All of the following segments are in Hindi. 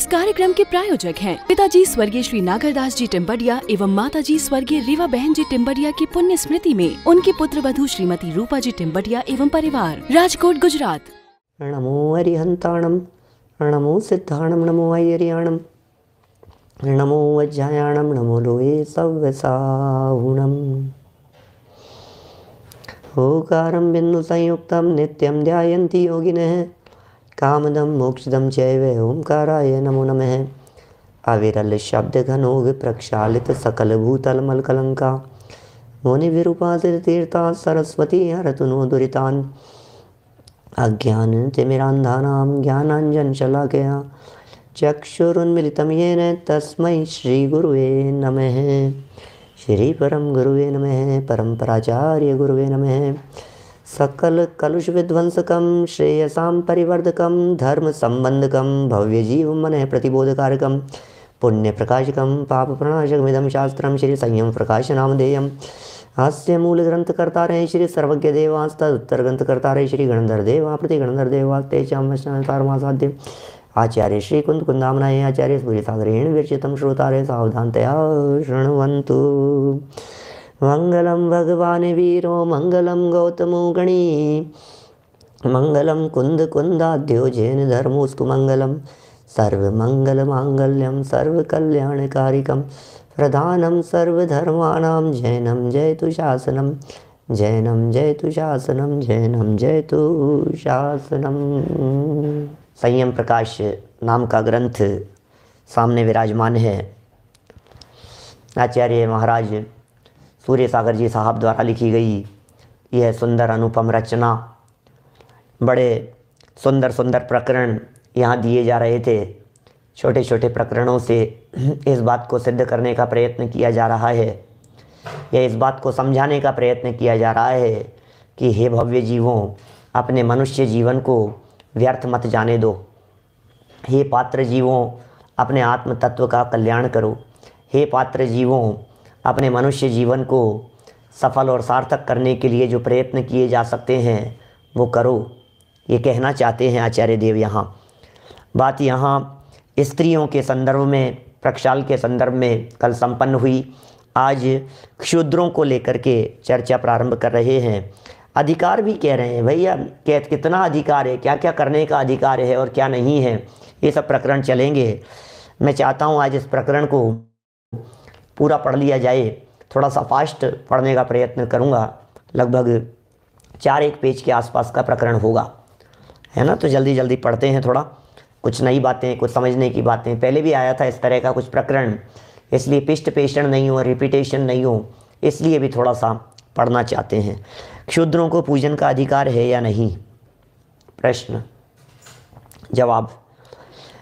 कार्यक्रम के प्रायोजक हैं पिताजी स्वर्गीय श्री नागरदास जी टिम्बडिया एवं माताजी स्वर्गीय रीवा बहन जी टिम्बडिया की पुण्य स्मृति में उनकी पुत्र वधू श्रीमती रूपा जी टिम्बडिया एवं परिवार, राजकोट, गुजरात। नमो हरिहंताणम, नमो सिद्धाणम, नमो हरियाणम, नमो वज्रायाणम, नमो लोहे सव्यसाहुणम। ओकारं बिंदु संयुक्तं नित्यं ध्यायन्ति योगिनः कामदं मोक्षदं चैव ओंकाराय नमो नमः। अविरल शब्द घनोग प्रक्षालित सकल भूतल मलकलंका मुनि विरूपासित तीर्था सरस्वती हरतु नो दुरितान्। अज्ञान तिमिरान्धानां ज्ञानाञ्जन शलाकया चक्षुरुन्मिलितं येन तस्मै श्री गुरुवे नमः। श्री परम गुरुवे नमः। परम्पराचार्य गुरुवे नमः। सकल कलुष विध्वंसकं श्रेयसां परिवर्धकं धर्म संबंधकं भव्य जीव मन प्रतिबोधकारकं पुण्य प्रकाशकं पाप प्रणाशकमिदं शास्त्रं श्री संयम प्रकाश नामधेयम्। हास्य मूल ग्रंथ करता रहे श्री सर्वज्ञ देवास्तद उत्तर ग्रंथ करता रहे श्री गणधर देवा प्रति गणधर देवास्ते चामसाध्य आचार्य श्री कुंद कुंदामनाय आचार्य सूर्य सागरेण विरचितं श्रोतारे सावधानतया शृण्वन्तु। मंगलम भगवान वीरो मंगलम गौतमो गणी मंगलम कुंद कुंदाद्यो जैन धर्मोस्तु मंगलम सर्वमंगल मांगल्यम सर्वकल्याणकारिकम प्रधानम सर्वधर्माणां जैनम जयतु शासनम जैनम जयतु शासनम जैनम जयतु शासनम। संयम प्रकाश नाम का ग्रंथ सामने विराजमान है। आचार्य महाराज सूर्य सागर जी साहब द्वारा लिखी गई यह सुंदर अनुपम रचना। बड़े सुंदर सुंदर प्रकरण यहाँ दिए जा रहे थे। छोटे छोटे प्रकरणों से इस बात को सिद्ध करने का प्रयत्न किया जा रहा है, या इस बात को समझाने का प्रयत्न किया जा रहा है कि हे भव्य जीवों, अपने मनुष्य जीवन को व्यर्थ मत जाने दो। हे पात्र जीवों, अपने आत्म तत्व का कल्याण करो। हे पात्र जीवों, अपने मनुष्य जीवन को सफल और सार्थक करने के लिए जो प्रयत्न किए जा सकते हैं वो करो। ये कहना चाहते हैं आचार्य देव। यहाँ बात यहाँ स्त्रियों के संदर्भ में, प्रक्षाल के संदर्भ में कल संपन्न हुई। आज क्षुद्रों को लेकर के चर्चा प्रारंभ कर रहे हैं। अधिकार भी कह रहे हैं, भैया कितना अधिकार है, क्या क्या करने का अधिकार है और क्या नहीं है, ये सब प्रकरण चलेंगे। मैं चाहता हूँ आज इस प्रकरण को पूरा पढ़ लिया जाए। थोड़ा सा फास्ट पढ़ने का प्रयत्न करूँगा। लगभग 4-1 पेज के आसपास का प्रकरण होगा, है ना। तो जल्दी जल्दी पढ़ते हैं। थोड़ा कुछ नई बातें, कुछ समझने की बातें। पहले भी आया था इस तरह का कुछ प्रकरण, इसलिए पिष्ट पेषण नहीं हो, रिपीटेशन नहीं हो, इसलिए भी थोड़ा सा पढ़ना चाहते हैं। क्षुद्रों को पूजन का अधिकार है या नहीं? प्रश्न जवाब।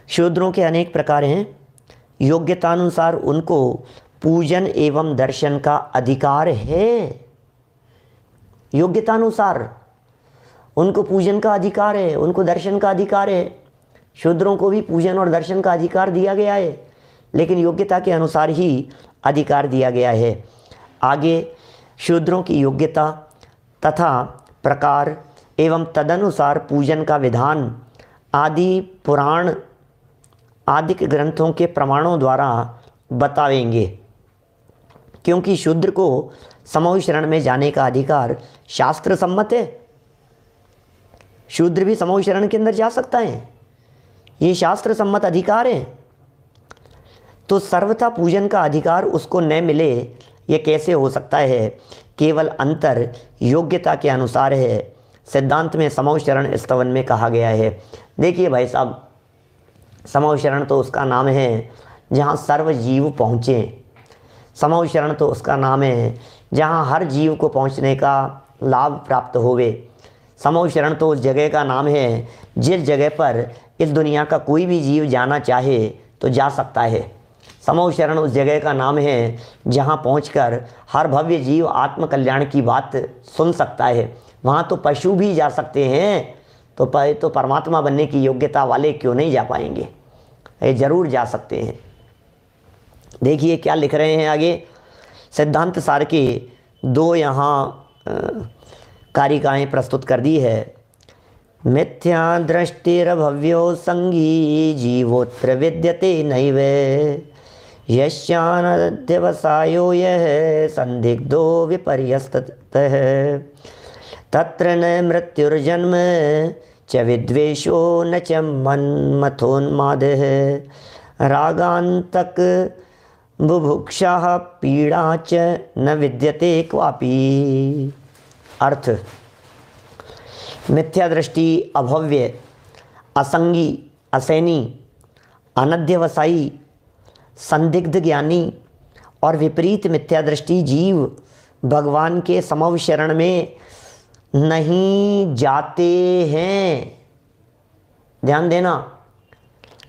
क्षुद्रों के अनेक प्रकार हैं। योग्यतानुसार उनको पूजन एवं दर्शन का अधिकार है। योग्यतानुसार उनको पूजन का अधिकार है, उनको दर्शन का अधिकार है। शूद्रों को भी पूजन और दर्शन का अधिकार दिया गया है, लेकिन योग्यता के अनुसार ही अधिकार दिया गया है। आगे शूद्रों की योग्यता तथा प्रकार एवं तदनुसार पूजन का विधान आदि पुराण आदि के ग्रंथों के प्रमाणों द्वारा बतावेंगे, क्योंकि शूद्र को समूह शरण में जाने का अधिकार शास्त्र सम्मत है। शूद्र भी समूह शरण के अंदर जा सकता है, ये शास्त्र सम्मत अधिकार है। तो सर्वथा पूजन का अधिकार उसको न मिले, ये कैसे हो सकता है? केवल अंतर योग्यता के अनुसार है। सिद्धांत में समूह शरण स्तवन में कहा गया है। देखिए भाई साहब, समूह शरण तो उसका नाम है जहाँ सर्व जीव पहुँचे। समूह शरण तो उसका नाम है जहाँ हर जीव को पहुँचने का लाभ प्राप्त होवे। समूह शरण तो उस जगह का नाम है जिस जगह पर इस दुनिया का कोई भी जीव जाना चाहे तो जा सकता है। समूह शरण उस जगह का नाम है जहाँ पहुंचकर हर भव्य जीव आत्म कल्याण की बात सुन सकता है। वहाँ तो पशु भी जा सकते हैं, तो परमात्मा बनने की योग्यता वाले क्यों नहीं जा पाएंगे? ये जरूर जा सकते हैं। देखिए क्या लिख रहे हैं आगे। सिद्धांत सार के 2 यहाँ कारिकाएँ प्रस्तुत कर दी है। मिथ्या दृष्टिरभव्यो संगी जीवोत्र विद्यते नैव यस्यानध्यवसायो यः संदिग्धो विपर्यस्ततः तत्र न मृत्युर्जन्म च विद्वेषो न च मन्मथोन्मादः रागान्तक बुभुक्षा पीड़ा च न विद्यते क्वापि। अर्थ, मिथ्या दृष्टि, अभव्य, असंगी, असैनी, अनध्यवसायी, संदिग्ध ज्ञानी और विपरीत मिथ्या दृष्टि जीव भगवान के समव शरण में नहीं जाते हैं। ध्यान देना,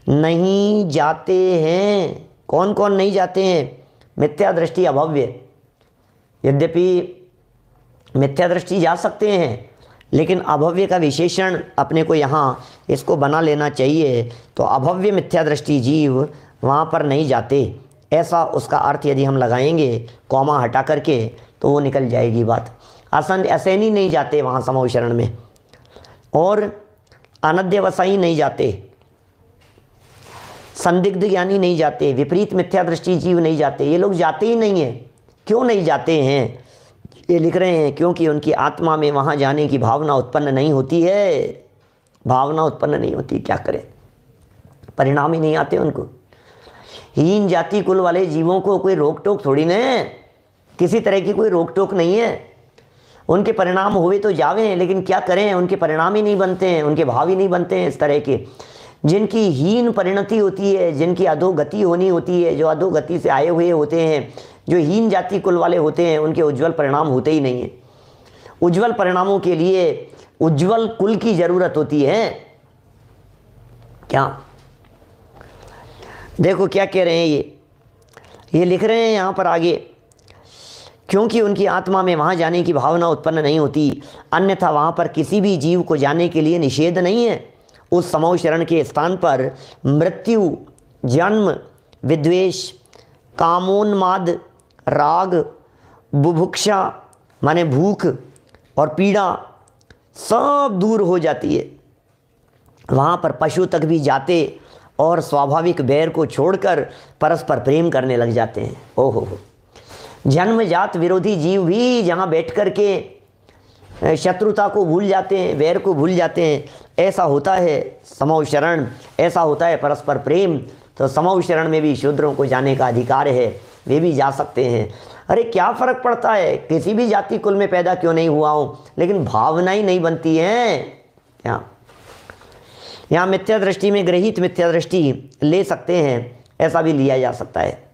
नहीं जाते हैं। कौन कौन नहीं जाते हैं? मिथ्या दृष्टि, अभव्य। यद्यपि मिथ्या दृष्टि जा सकते हैं, लेकिन अभव्य का विशेषण अपने को यहाँ इसको बना लेना चाहिए। तो अभव्य मिथ्या दृष्टि जीव वहाँ पर नहीं जाते, ऐसा उसका अर्थ यदि हम लगाएंगे कौमा हटा करके तो वो निकल जाएगी बात। असैनी नहीं जाते वहाँ समव शरण में, और अनध्यवसायी नहीं जाते, संदिग्ध ज्ञानी नहीं जाते, विपरीत मिथ्या दृष्टि जीव नहीं जाते। ये लोग जाते ही नहीं हैं। क्यों नहीं जाते हैं? ये लिख रहे हैं क्योंकि उनकी आत्मा में वहाँ जाने की भावना उत्पन्न नहीं होती है। भावना उत्पन्न नहीं होती, क्या करें, परिणाम ही नहीं आते उनको। हीन जाति कुल वाले जीवों को कोई रोक टोक थोड़ी न है, किसी तरह की कोई रोक टोक नहीं है। उनके परिणाम हुए तो जावे, लेकिन क्या करें, उनके परिणाम ही नहीं बनते हैं, उनके भाव ही नहीं बनते हैं। इस तरह के जिनकी हीन परिणति होती है, जिनकी अधोगति होनी होती है, जो अधोगति से आए हुए होते हैं, जो हीन जाति कुल वाले होते हैं, उनके उज्जवल परिणाम होते ही नहीं हैं। उज्जवल परिणामों के लिए उज्जवल कुल की जरूरत होती है। क्या देखो क्या कह रहे हैं, ये लिख रहे हैं यहाँ पर आगे, क्योंकि उनकी आत्मा में वहाँ जाने की भावना उत्पन्न नहीं होती, अन्यथा वहाँ पर किसी भी जीव को जाने के लिए निषेध नहीं है। उस समव शरण के स्थान पर मृत्यु, जन्म, विद्वेष, कामोन्माद, राग, बुभुक्षा माने भूख और पीड़ा सब दूर हो जाती है। वहाँ पर पशु तक भी जाते और स्वाभाविक बैर को छोड़कर परस्पर प्रेम करने लग जाते हैं। ओहो, जन्मजात विरोधी जीव भी जहाँ बैठ कर के शत्रुता को भूल जाते हैं, वैर को भूल जाते हैं। ऐसा होता है समव शरण, ऐसा होता है परस्पर प्रेम। तो समव शरण में भी शूद्रों को जाने का अधिकार है, वे भी जा सकते हैं। अरे क्या फ़र्क पड़ता है, किसी भी जाति कुल में पैदा क्यों नहीं हुआ हूँ, लेकिन भावना ही नहीं बनती है। यहाँ मिथ्या दृष्टि में ग्रहित मिथ्या दृष्टि ले सकते हैं, ऐसा भी लिया जा सकता है।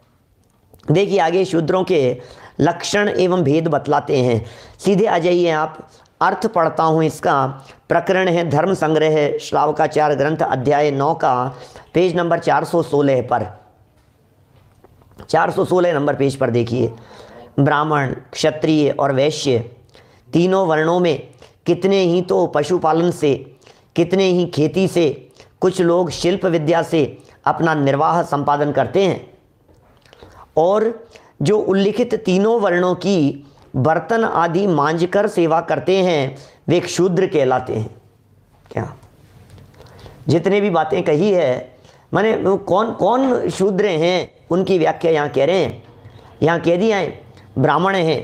देखिए आगे शूद्रों के लक्षण एवं भेद बतलाते हैं। सीधे आ जाइए आप, अर्थ पढ़ता हूँ इसका। प्रकरण है धर्म संग्रह श्लावकाचार ग्रंथ अध्याय 9 का पेज नंबर 416 पर, 416 नंबर पेज पर देखिए। ब्राह्मण, क्षत्रिय और वैश्य तीनों वर्णों में कितने ही तो पशुपालन से, कितने ही खेती से, कुछ लोग शिल्प विद्या से अपना निर्वाह संपादन करते हैं, और जो उल्लिखित तीनों वर्णों की बर्तन आदि मांझकर सेवा करते हैं वे एक शूद्र कहलाते हैं। क्या जितने भी बातें कही है, माने कौन कौन शूद्र हैं उनकी व्याख्या यहाँ कह रहे हैं। यहाँ कह दिया है ब्राह्मण हैं,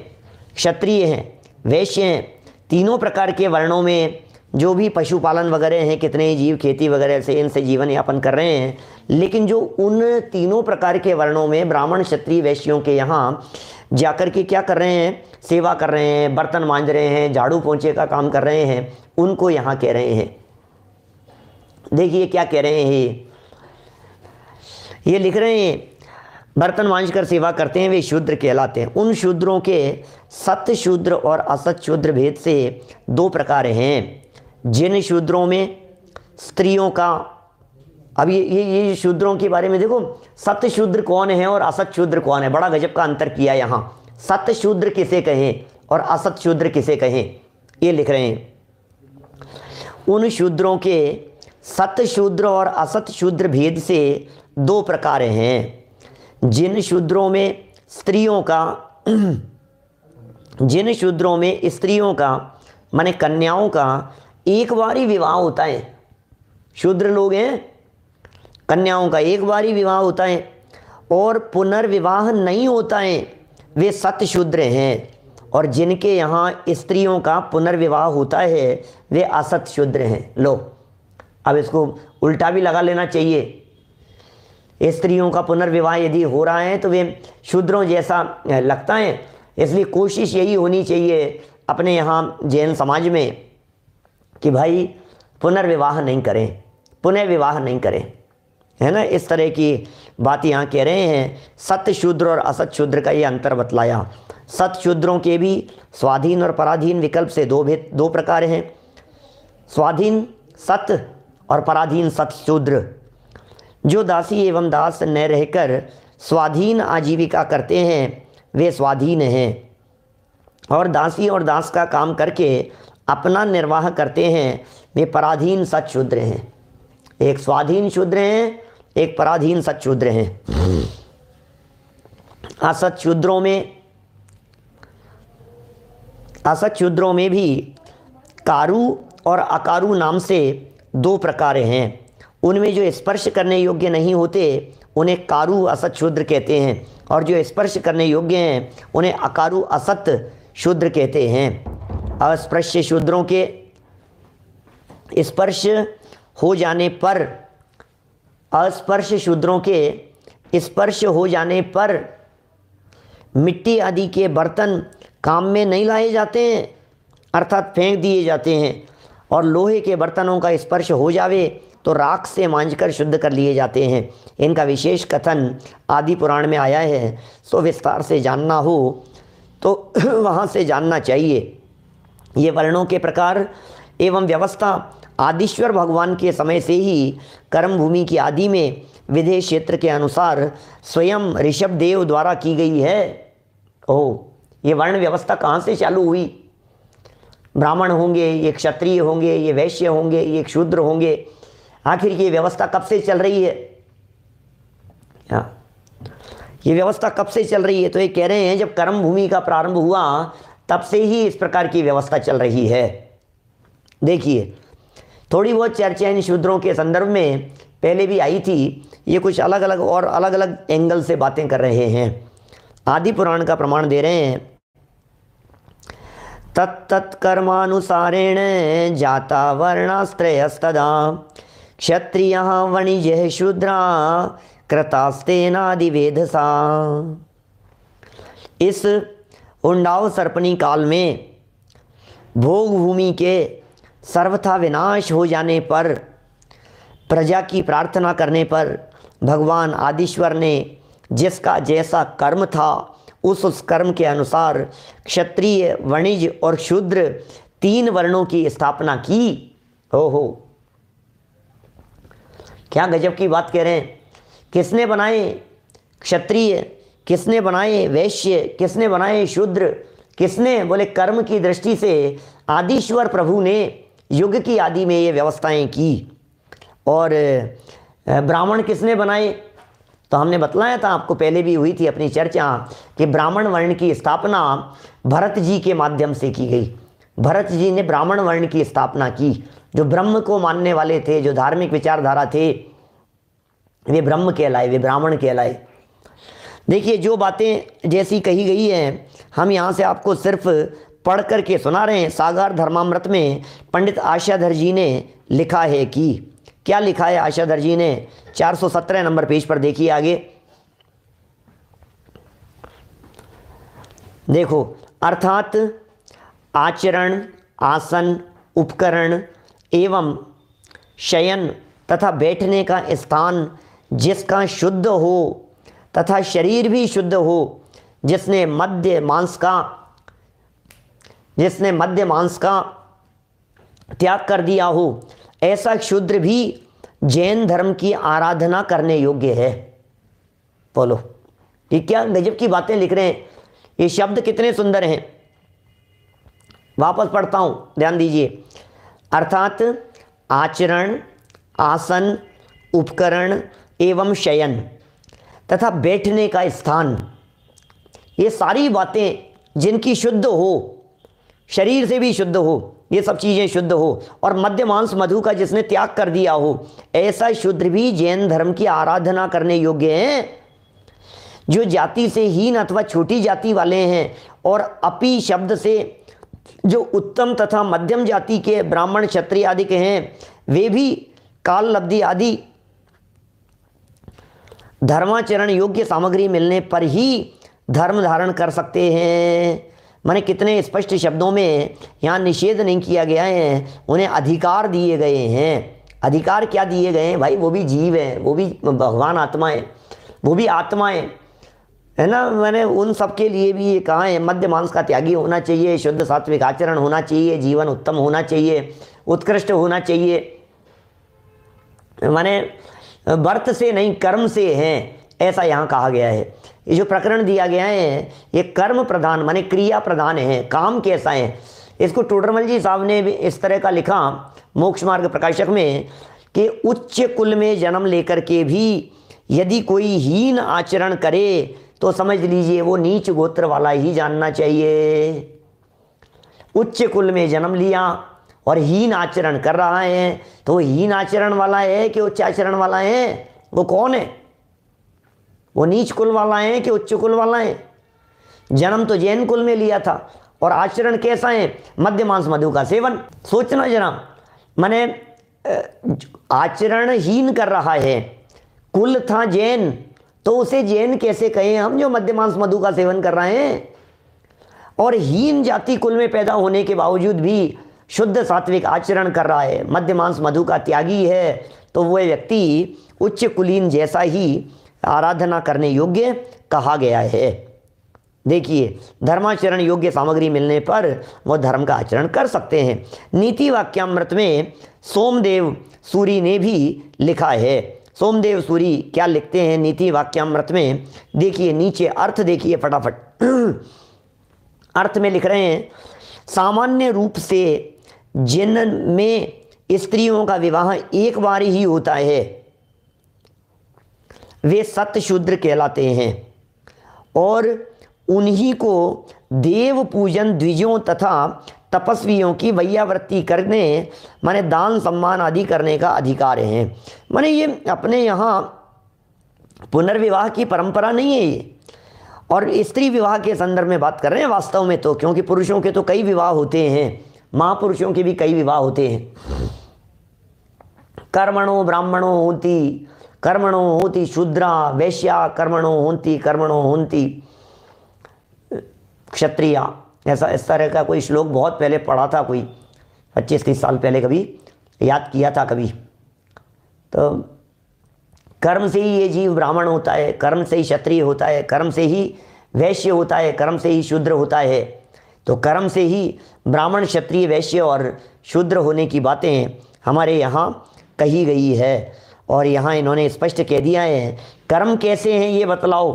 क्षत्रिय हैं, वैश्य हैं, तीनों प्रकार के वर्णों में जो भी पशुपालन वगैरह हैं, कितने ही जीव खेती वगैरह से इनसे जीवन यापन कर रहे हैं, लेकिन जो उन तीनों प्रकार के वर्णों में ब्राह्मण, क्षत्रिय, वैश्यों के यहाँ जाकर के क्या कर रहे हैं, सेवा कर रहे हैं, बर्तन मांज रहे हैं, झाड़ू पोंछे का काम कर रहे हैं, उनको यहाँ कह रहे हैं। देखिए क्या कह रहे हैं, ये लिख रहे हैं बर्तन मांझ कर सेवा करते हैं वे शूद्र कहलाते हैं। उन शूद्रों के सत शूद्र और असत शूद्र भेद से दो प्रकार हैं। जिन शूद्रों में स्त्रियों का, अब ये शूद्रों के बारे में देखो, सत शूद्र कौन है और असत शूद्र कौन है, बड़ा गजब का अंतर किया यहाँ। सत शूद्र किसे कहें और असत शूद्र किसे कहें, ये लिख रहे हैं। उन शूद्रों के सत शूद्र और असत शूद्र भेद से दो प्रकार हैं। जिन शूद्रों में स्त्रियों का, जिन शूद्रों में स्त्रियों का माने कन्याओं का एक बार ही विवाह होता है, शूद्र लोग हैं, कन्याओं का एक बार ही विवाह होता है, और पुनर्विवाह नहीं होता है, वे सत शूद्र हैं। और जिनके यहाँ स्त्रियों का पुनर्विवाह होता है वे असत शूद्र हैं। लो, अब इसको उल्टा भी लगा लेना चाहिए। स्त्रियों का पुनर्विवाह यदि हो रहा है तो वे शूद्रों जैसा लगता है, इसलिए कोशिश यही होनी चाहिए अपने यहाँ जैन समाज में कि भाई पुनर्विवाह नहीं करें, पुनः विवाह नहीं करें, है ना। इस तरह की बात यहाँ कह रहे हैं। सत शूद्र और असत शूद्र का ये अंतर बतलाया। सत शूद्रों के भी स्वाधीन और पराधीन विकल्प से दो प्रकार हैं, स्वाधीन सत और पराधीन सत शूद्र। जो दासी एवं दास न रहकर स्वाधीन आजीविका करते हैं वे स्वाधीन हैं, और दासी और दास का काम करके अपना निर्वाह करते हैं वे पराधीन सत शूद्र हैं। एक स्वाधीन शूद्र हैं, एक पराधीन सत शूद्र हैं। असत शूद्रों में भी कारु और अकारु नाम से दो प्रकार हैं। उनमें जो स्पर्श करने योग्य नहीं होते उन्हें कारु असत शूद्र कहते हैं, और जो स्पर्श करने योग्य हैं उन्हें अकारु असत शूद्र कहते हैं। अस्पृश्य शूद्रों के स्पर्श हो जाने पर, अस्पर्श शूद्रों के स्पर्श हो जाने पर मिट्टी आदि के बर्तन काम में नहीं लाए जाते हैं, अर्थात फेंक दिए जाते हैं, और लोहे के बर्तनों का स्पर्श हो जावे तो राख से मांजकर शुद्ध कर लिए जाते हैं। इनका विशेष कथन आदि पुराण में आया है, सो विस्तार से जानना हो तो वहाँ से जानना चाहिए। ये वर्णों के प्रकार एवं व्यवस्था आदिश्वर भगवान के समय से ही कर्म भूमि की आदि में विधेय क्षेत्र के अनुसार स्वयं ऋषभ देव द्वारा की गई है। ये वर्ण व्यवस्था कहाँ से चालू हुई? ब्राह्मण होंगे, ये क्षत्रिय होंगे, ये वैश्य होंगे, ये शूद्र होंगे, आखिर ये व्यवस्था कब से चल रही है? ये व्यवस्था कब से चल रही है? तो ये कह रहे हैं जब कर्म भूमि का प्रारंभ हुआ तब से ही इस प्रकार की व्यवस्था चल रही है। देखिए, थोड़ी बहुत चर्चा इन शूद्रों के संदर्भ में पहले भी आई थी, ये कुछ अलग अलग एंगल से बातें कर रहे हैं। आदि पुराण का प्रमाण दे रहे हैं। तत्कर्मानुसारेण जाता वर्णास्त्रयस्तदा क्षत्रियः वणिजः शूद्रा कृतास्तेनादिवेधसा। इस उंडाव सर्पणी काल में भोग भूमि के सर्वथा विनाश हो जाने पर, प्रजा की प्रार्थना करने पर भगवान आदिश्वर ने जिसका जैसा कर्म था उस कर्म के अनुसार क्षत्रिय, वणिज और शूद्र 3 वर्णों की स्थापना की। ओहो, क्या गजब की बात कह रहे हैं। किसने बनाए क्षत्रिय, किसने बनाए वैश्य, किसने बनाए शूद्र? किसने? बोले कर्म की दृष्टि से आदिश्वर प्रभु ने युग की आदि में ये व्यवस्थाएं की। और ब्राह्मण किसने बनाए? तो हमने बतलाया था, आपको पहले भी हुई थी अपनी चर्चा, कि ब्राह्मण वर्ण की स्थापना भरत जी के माध्यम से की गई। भरत जी ने ब्राह्मण वर्ण की स्थापना की। जो ब्रह्म को मानने वाले थे, जो धार्मिक विचारधारा थे, वे ब्रह्म कहलाए, वे ब्राह्मण कहलाए। देखिए, जो बातें जैसी कही गई हैं हम यहाँ से आपको सिर्फ पढ़ करके सुना रहे हैं। सागर धर्मामृत में पंडित आशाधर जी ने लिखा है कि, क्या लिखा है आशाधर जी ने? 417 नंबर पेज पर देखिए आगे। देखो, अर्थात आचरण, आसन, उपकरण एवं शयन तथा बैठने का स्थान जिसका शुद्ध हो तथा शरीर भी शुद्ध हो, जिसने मध्य मांस का त्याग कर दिया हो, ऐसा शूद्र भी जैन धर्म की आराधना करने योग्य है। बोलो, ये क्या गजब की बातें लिख रहे हैं। ये शब्द कितने सुंदर हैं। वापस पढ़ता हूं, ध्यान दीजिए। अर्थात आचरण, आसन, उपकरण एवं शयन तथा बैठने का स्थान, ये सारी बातें जिनकी शुद्ध हो, शरीर से भी शुद्ध हो, ये सब चीज़ें शुद्ध हो, और मद्य मांस मधु का जिसने त्याग कर दिया हो, ऐसा शूद्र भी जैन धर्म की आराधना करने योग्य हैं। जो जाति से हीन अथवा छोटी जाति वाले हैं और अपी शब्द से जो उत्तम तथा मध्यम जाति के ब्राह्मण क्षत्रिय आदि के हैं, वे भी काल लब्धि आदि धर्माचरण योग्य सामग्री मिलने पर ही धर्म धारण कर सकते हैं। माने कितने स्पष्ट शब्दों में यहाँ निषेध नहीं किया गया है, उन्हें अधिकार दिए गए हैं। अधिकार क्या दिए गए हैं भाई? वो भी जीव है, वो भी भगवान आत्मा है, वो भी आत्माएं है ना। मैंने उन सब के लिए भी ये कहा है, मद्य मांस का त्यागी होना चाहिए, शुद्ध सात्विक आचरण होना चाहिए, जीवन उत्तम होना चाहिए, उत्कृष्ट होना चाहिए। माने व्रत से नहीं कर्म से हैं, ऐसा यहाँ कहा गया है। ये जो प्रकरण दिया गया है ये कर्म प्रधान माने क्रिया प्रधान है। काम कैसा है, इसको टोडरमल जी साहब ने भी इस तरह का लिखा मोक्ष मार्ग प्रकाशक में कि उच्च कुल में जन्म लेकर के भी यदि कोई हीन आचरण करे तो समझ लीजिए वो नीच गोत्र वाला ही जानना चाहिए। उच्च कुल में जन्म लिया और हीन आचरण कर रहा है तो वो हीन आचरण वाला है कि उच्च आचरण वाला है? वो कौन है? वो नीच कुल वाला है कि उच्च कुल वाला है? जन्म तो जैन कुल में लिया था और आचरण कैसा है? मद्य मांस मधु का सेवन। सोचना जरा, माने आचरण हीन कर रहा है, कुल था जैन, तो उसे जैन कैसे कहें हम जो मद्य मांस मधु का सेवन कर रहे हैं? और हीन जाति कुल में पैदा होने के बावजूद भी शुद्ध सात्विक आचरण कर रहा है, मद्य मांस मधु का त्यागी है, तो वह व्यक्ति उच्च कुलीन जैसा ही आराधना करने योग्य कहा गया है। देखिए, धर्माचरण योग्य सामग्री मिलने पर वह धर्म का आचरण कर सकते हैं। नीति वाक्यामृत में सोमदेव सूरी ने भी लिखा है। सोमदेव सूरी क्या लिखते हैं नीति वाक्यामृत में? देखिए नीचे अर्थ देखिए फटाफट। अर्थ में लिख रहे हैं, सामान्य रूप से जिनमें स्त्रियों का विवाह एक बार ही होता है वे सत शूद्र कहलाते हैं और उन्हीं को देव पूजन द्विजों तथा तपस्वियों की वैयावृत्ति करने माने दान सम्मान आदि करने का अधिकार है। माने ये अपने यहाँ पुनर्विवाह की परंपरा नहीं है ये, और स्त्री विवाह के संदर्भ में बात कर रहे हैं वास्तव में तो, क्योंकि पुरुषों के तो कई विवाह होते हैं, महापुरुषों के भी कई विवाह होते हैं। कर्मणो ब्राह्मणो होती, कर्मणो होती शूद्रा वैश्या, कर्मणो होती क्षत्रिया, ऐसा इस तरह का कोई श्लोक बहुत पहले पढ़ा था, कोई 25-30 साल पहले कभी याद किया था कभी। तो कर्म से ही ये जीव ब्राह्मण होता है, कर्म से ही क्षत्रिय होता है, कर्म से ही वैश्य होता है, कर्म से ही शूद्र होता है। तो कर्म से ही ब्राह्मण क्षत्रिय वैश्य और शूद्र होने की बातें हमारे यहाँ कही गई है, और यहाँ इन्होंने स्पष्ट कह दिया है। कर्म कैसे हैं ये बतलाओ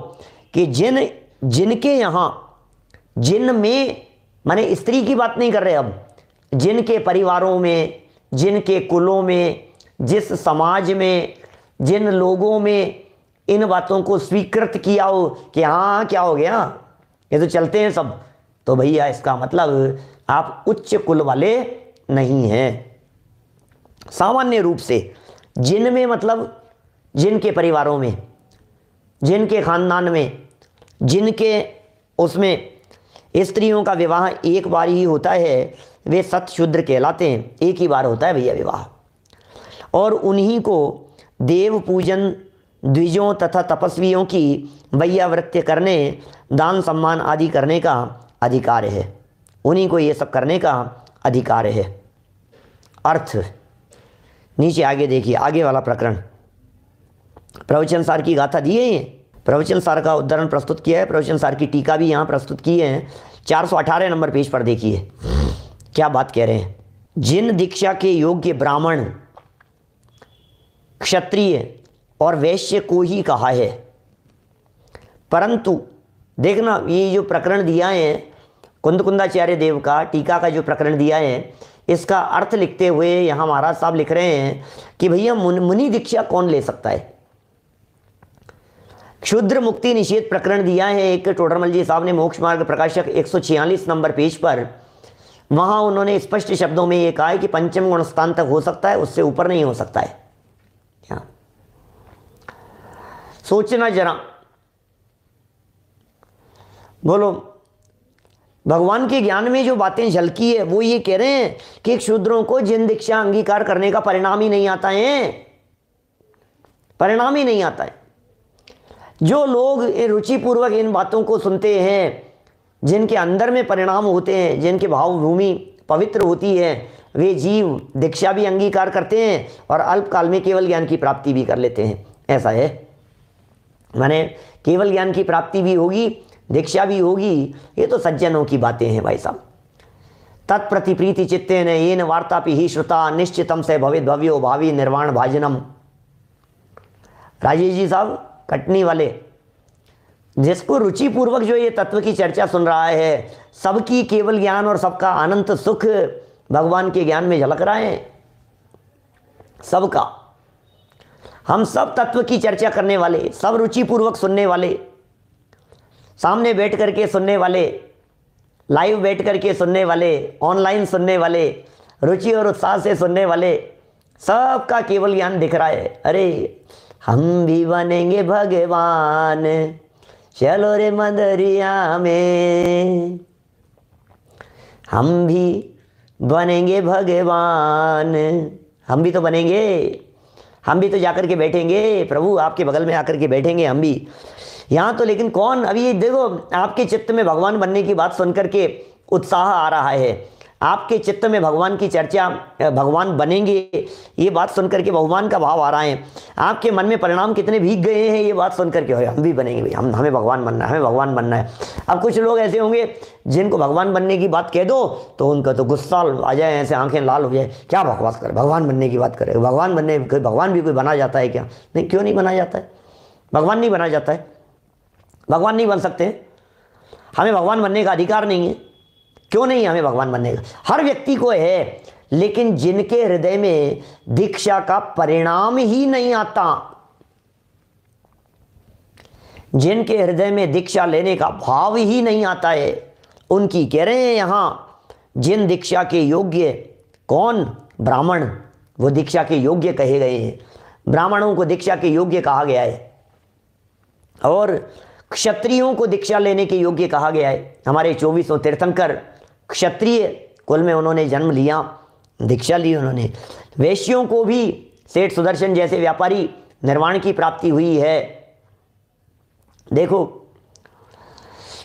कि जिनके यहाँ, जिन में माने स्त्री की बात नहीं कर रहे, अब जिनके परिवारों में, जिनके कुलों में, जिस समाज में, जिन लोगों में इन बातों को स्वीकृत किया हो कि हाँ क्या हो गया ये तो चलते हैं सब, तो भैया इसका मतलब आप उच्च कुल वाले नहीं हैं। सामान्य रूप से जिनमें मतलब जिनके परिवारों में, जिनके खानदान में, जिनके उसमें स्त्रियों का विवाह एक बार ही होता है वे सतशूद्र कहलाते हैं। एक ही बार होता है भैया विवाह, और उन्हीं को देव पूजन द्विजों तथा तपस्वियों की वैयावृत्ति करने, दान सम्मान आदि करने का अधिकार है। उन्हीं को ये सब करने का अधिकार है। अर्थ नीचे आगे देखिए, आगे वाला प्रकरण प्रवचन सार की गाथा दी है। ये प्रवचन सार का उद्धरण प्रस्तुत किया है, प्रवचन सार की टीका भी यहाँ प्रस्तुत की है। 418 नंबर पेज पर देखिए क्या बात कह रहे हैं। जिन दीक्षा के योग्य ब्राह्मण, क्षत्रिय और वैश्य को ही कहा है, परंतु देखना ये जो प्रकरण दिया है कुंदकुंदाचार्य देव का टीका का जो प्रकरण दिया है, इसका अर्थ लिखते हुए यहाँ महाराज साहब लिख रहे हैं कि भैया मुनि दीक्षा कौन ले सकता है। क्षुद्र मुक्ति निषेध प्रकरण दिया है एक टोडरमल जी साहब ने मोक्ष मार्ग प्रकाशक 146 नंबर पेज पर। वहां उन्होंने स्पष्ट शब्दों में ये कहा है कि पंचम गुण स्थान तक हो सकता है, उससे ऊपर नहीं हो सकता है। क्या सोचना जरा, बोलो। भगवान के ज्ञान में जो बातें झलकी है वो ये कह रहे हैं कि शूद्रों को जिन दीक्षा अंगीकार करने का परिणाम ही नहीं आता है, परिणाम ही नहीं आता है। जो लोग रुचिपूर्वक इन बातों को सुनते हैं, जिनके अंदर में परिणाम होते हैं, जिनके भाव भूमि पवित्र होती है, वे जीव दीक्षा भी अंगीकार करते हैं और अल्पकाल में केवल ज्ञान की प्राप्ति भी कर लेते हैं। ऐसा है, माने केवल ज्ञान की प्राप्ति भी होगी, दीक्षा भी होगी। ये तो सज्जनों की बातें हैं भाई साहब। तत्प्रति प्रीति चित्तेन येन वार्तापि ही श्रुता निश्चितम से भवित भव्यो भावी निर्वाण भाजनम। राजेश जी साहब कटनी वाले, जिसको रुचिपूर्वक जो ये तत्व की चर्चा सुन रहा है, सबकी केवल ज्ञान और सबका अनंत सुख भगवान के ज्ञान में झलक रहा है, सबका। हम सब तत्व की चर्चा करने वाले, सब रुचिपूर्वक सुनने वाले, सामने बैठ करके सुनने वाले, लाइव बैठ करके सुनने वाले, ऑनलाइन सुनने वाले, रुचि और उत्साह से सुनने वाले, सबका केवल ज्ञान दिख रहा है। अरे हम भी बनेंगे भगवान, चलो रे मंदिरिया में, हम भी बनेंगे भगवान। हम भी तो बनेंगे, हम भी तो जाकर के बैठेंगे, प्रभु आपके बगल में आकर के बैठेंगे हम भी यहाँ तो। लेकिन कौन, अभी ये देखो, आपके चित्त में भगवान बनने की बात सुनकर के उत्साह आ रहा है, आपके चित्त में भगवान की चर्चा, भगवान बनेंगे ये बात सुनकर के भगवान का भाव आ रहा है, आपके मन में परिणाम कितने भीग गए हैं ये बात सुनकर के, हम भी बनेंगे भाई, हमें भगवान बनना है, हमें भगवान बनना है। अब कुछ लोग ऐसे होंगे जिनको भगवान बनने की बात कह दो तो उनका तो गुस्सा आ जाए, ऐसे आंखें लाल हो जाए, क्या बकवास करे, भगवान बनने की बात करे, भगवान बनने, भगवान भी कोई बना जाता है क्या? नहीं, क्यों नहीं बना जाता है? भगवान नहीं बना जाता है, भगवान नहीं बन सकते, हमें भगवान बनने का अधिकार नहीं है। क्यों नहीं हमें भगवान बनने का? हर व्यक्ति को है, लेकिन जिनके हृदय में दीक्षा का परिणाम ही नहीं आता, जिनके हृदय में दीक्षा लेने का भाव ही नहीं आता है, उनकी कह रहे हैं यहां, जिन दीक्षा के योग्य, कौन? ब्राह्मण, वो दीक्षा के योग्य कहे गए हैं, ब्राह्मणों को दीक्षा के योग्य कहा गया है और क्षत्रियों को दीक्षा लेने के योग्य कहा गया है। हमारे 24 तीर्थंकर क्षत्रिय कुल में उन्होंने जन्म लिया, दीक्षा ली उन्होंने। वैश्यों को भी सेठ सुदर्शन जैसे व्यापारी निर्वाण की प्राप्ति हुई है। देखो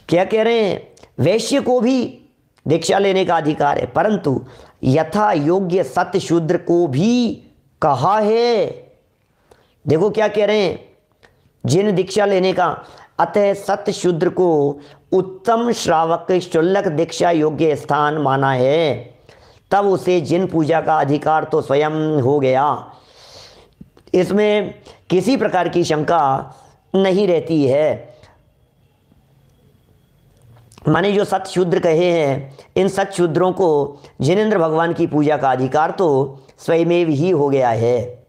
क्या कह रहे हैं, वैश्य को भी दीक्षा लेने का अधिकार है, परंतु यथा योग्य सत्य शूद्र को भी कहा है। देखो क्या कह रहे हैं, जिन दीक्षा लेने का, अतः सत्य शूद्र को उत्तम श्रावक शुल्लक दीक्षा योग्य स्थान माना है, तब उसे जिन पूजा का अधिकार तो स्वयं हो गया। इसमें किसी प्रकार की शंका नहीं रहती है। माने जो सत्य शूद्र कहे हैं, इन सत्य शूद्रों को जिनेंद्र भगवान की पूजा का अधिकार तो स्वयमेव ही हो गया है।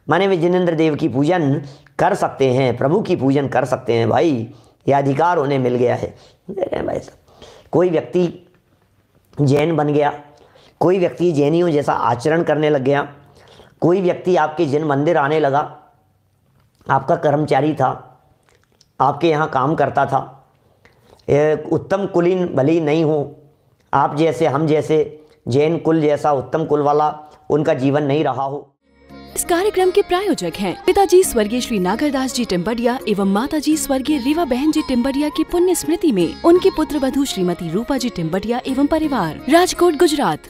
माने वे जिनेंद्र देव की पूजन कर सकते हैं, प्रभु की पूजन कर सकते हैं भाई, यह अधिकार उन्हें मिल गया है। भाई साहब, कोई व्यक्ति जैन बन गया, कोई व्यक्ति जैनियों जैसा आचरण करने लग गया, कोई व्यक्ति आपके जिन मंदिर आने लगा, आपका कर्मचारी था, आपके यहाँ काम करता था, उत्तम कुलीन भले ही नहीं हो, आप जैसे हम जैसे जैन कुल जैसा उत्तम कुल वाला उनका जीवन नहीं रहा हो। इस कार्यक्रम के प्रायोजक हैं पिताजी स्वर्गीय श्री नागरदास जी टिम्बडिया एवं माताजी स्वर्गीय रीवा बहन जी टिम्बडिया की पुण्य स्मृति में उनकी पुत्र वधू श्रीमती रूपा जी टिम्बडिया एवं परिवार, राजकोट गुजरात।